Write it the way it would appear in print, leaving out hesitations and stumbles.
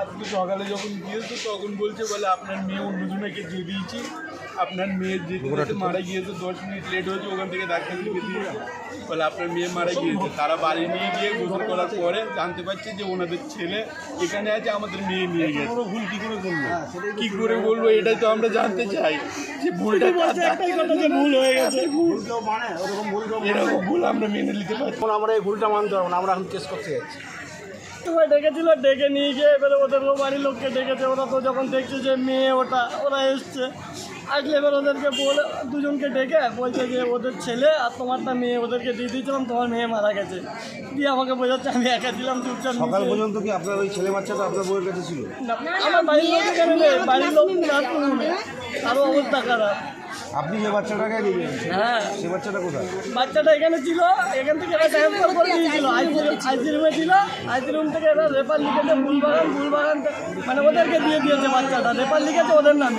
আজকে সকালে যখন গিয়েছে তখন বলছে বলে আপনার মেয়ে অন্যজনকে দিয়ে দিয়েছি, আপনার মেয়ের যেতে মারা গিয়েছে 10 মিনিট লেট হয়েছে, ওখান থেকে ডাক্তার দিকে দিয়ে বলে আপনার মেয়ে মারা গিয়েছে। তারা বাড়ি নিয়ে গিয়ে গোসল করার পরে জানতে পারছে যে ওনাদের ছেলে এখানে আছে, আমাদের মেয়ে নিয়ে গেছে। ভুল কী করে করলো, কী করে বলবো এটাই তো আমরা জানতে চাই যে ভুলটা একটাই কথা যে ভুল হয়ে গেছে। এরকম ভুল আমরা মেনে নিতে পারছি। আমরা এই ভুলটা মানতে পারবো না, আমরা এখন কেস করতে যাচ্ছি। তোমায় ডেকেছিল, ডেকে নিয়ে গিয়ে এবারে ওদের বাড়ির লোককে ডেকেছে। ওরা তো যখন দেখছে যে মেয়ে ওরা এসছে, আসলে এবার ওদেরকে বলে দুজনকে ডেকে বলছে যে ওদের ছেলে আর তোমারটা মেয়ে ওদেরকে দিয়ে দিয়েছিলাম, তোমার মেয়ে মারা গেছে। দিয়ে আমাকে বোঝাচ্ছে আমি একা ছিলাম চুপচাপ। সকাল পর্যন্ত কি আপনার ওই ছেলে বাচ্চাটা আপনার বউয়ের কাছে ছিল? না, আমার বাড়ির লোক এখানে নেই, বাড়ির লোক আরও অবস্থা খারাপ। আপনি যে বাচ্চাটাকে দিবেন, হ্যাঁ, সে বাচ্চাটা কোথায়? বাচ্চাটা এখানে ছিল, এখান থেকে এরা ট্রান্সফার করে দিয়েছিল আইসি রুমে ছিল। আইসি রুম থেকে এরা রেফার লিখেছে ফুলবাগান, মানে ওদেরকে দিয়ে দিয়েছে বাচ্চাটা, রেফার লিখেছে ওদের নামে।